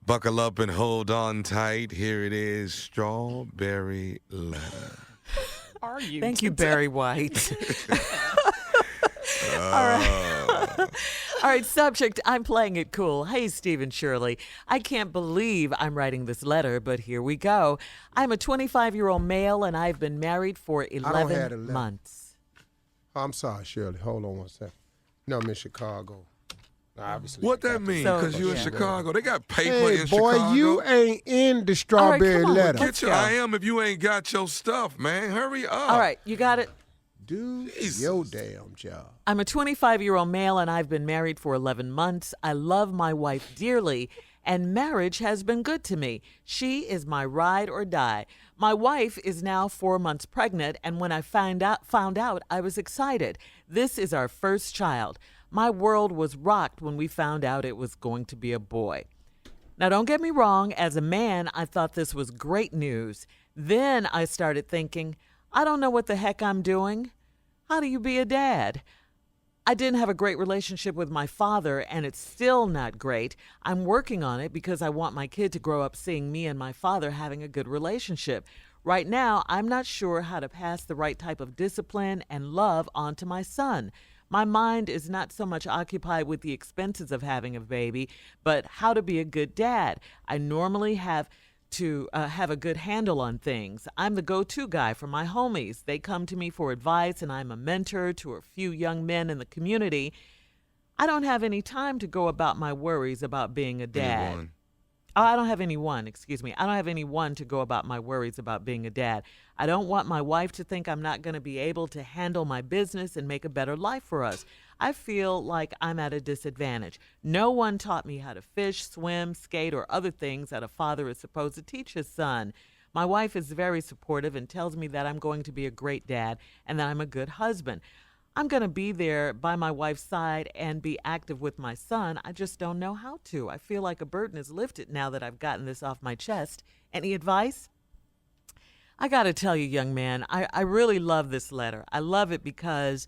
Buckle up and hold on tight. Here it is, Strawberry Letter. Are you? Thank you, Barry White. All Oh. right. All right, subject, I'm playing it cool. Hey, Steve and Shirley. I can't believe I'm writing this letter, but here we go. I'm a 25-year-old male, and I've been married for don't have the 11 letter. months. I'm sorry, Shirley. Hold on one second. No, I'm in Chicago. Obviously. What that mean? So, Because you in yeah. Chicago. They got paper Hey, in boy, Chicago. you ain't in the strawberry come on, letter. let's Get your go. I am if you ain't got your stuff, man. Hurry up. All right, you got it? Do Jesus. your damn job. I'm a 25-year-old male, and I've been married for 11 months. I love my wife dearly, and marriage has been good to me. She is my ride or die. My wife is now 4 months pregnant, and when I found out, I was excited. This is our first child. My world was rocked when we found out it was going to be a boy. Now, don't get me wrong. As a man, I thought this was great news. Then I started thinking, I don't know what the heck I'm doing. How do you be a dad? I didn't have a great relationship with my father, and it's still not great. I'm working on it because I want my kid to grow up seeing me and my father having a good relationship. Right now, I'm not sure how to pass the right type of discipline and love on to my son. My mind is not so much occupied with the expenses of having a baby, but how to be a good dad. I normally have to have a good handle on things. I'm the go-to guy for my homies. They come to me for advice, and I'm a mentor to a few young men in the community. I don't have any time to go about my worries about being a dad. Anyone. Oh, I don't have anyone, excuse me. I don't have anyone to go about my worries about being a dad. I don't want my wife to think I'm not going to be able to handle my business and make a better life for us. I feel like I'm at a disadvantage. No one taught me how to fish, swim, skate, or other things that a father is supposed to teach his son. My wife is very supportive and tells me that I'm going to be a great dad and that I'm a good husband. I'm going to be there by my wife's side and be active with my son. I just don't know how to. I feel like a burden is lifted now that I've gotten this off my chest. Any advice? I got to tell you, young man, I really love this letter. I love it because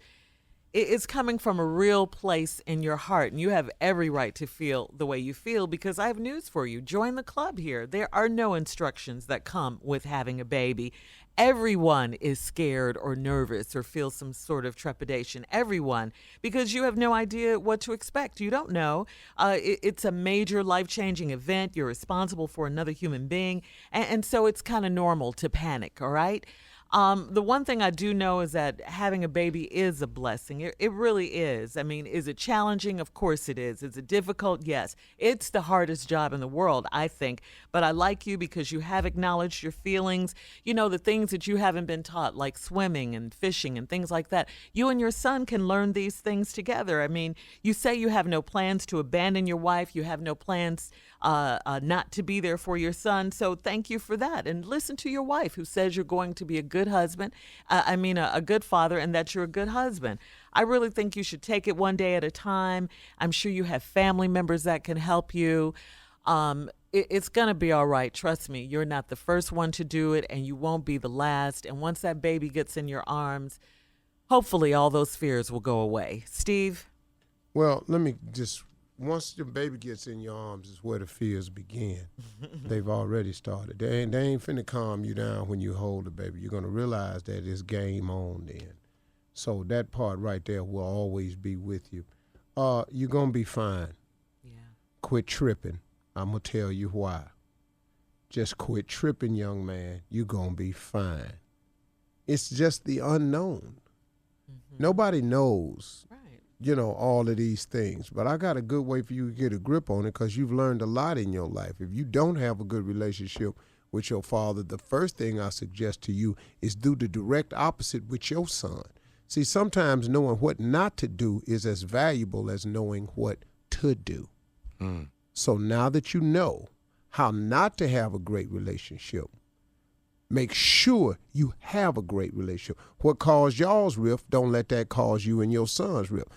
it's coming from a real place in your heart, and you have every right to feel the way you feel because I have news for you. Join the club here. There are no instructions that come with having a baby. Everyone is scared or nervous or feels some sort of trepidation. Everyone, because you have no idea what to expect. You don't know. It's a major life-changing event. You're responsible for another human being, and so it's kind of normal to panic, all right? The one thing I do know is that having a baby is a blessing. It really is. I mean, is it challenging? Of course it is. Is it difficult? Yes. It's the hardest job in the world, I think. But I like you because you have acknowledged your feelings. You know, the things that you haven't been taught, like swimming and fishing and things like that. You and your son can learn these things together. I mean, you say you have no plans to abandon your wife. You have no plans not to be there for your son. So thank you for that. And listen to your wife who says you're going to be a good husband. A good father, and that you're a good husband. I really think you should take it one day at a time. I'm sure you have family members that can help you. It's going to be all right. Trust me. You're not the first one to do it, and you won't be the last. And once that baby gets in your arms, hopefully all those fears will go away. Steve? Well, let me just, once the baby gets in your arms is where the fears begin. They've already started. They ain't finna calm you down when you hold the baby. You're going to realize that it's game on then. So that part right there will always be with you. You're going to be fine. Yeah. Quit tripping. I'm going to tell you why. Just quit tripping, young man. You're going to be fine. It's just the unknown. Mm-hmm. Nobody knows, Right. all of these things. But I got a good way for you to get a grip on it because you've learned a lot in your life. If you don't have a good relationship with your father, the first thing I suggest to you is do the direct opposite with your son. See, sometimes knowing what not to do is as valuable as knowing what to do. Mm. So now that you know how not to have a great relationship, make sure you have a great relationship. What caused y'all's rift, don't let that cause you and your son's rift.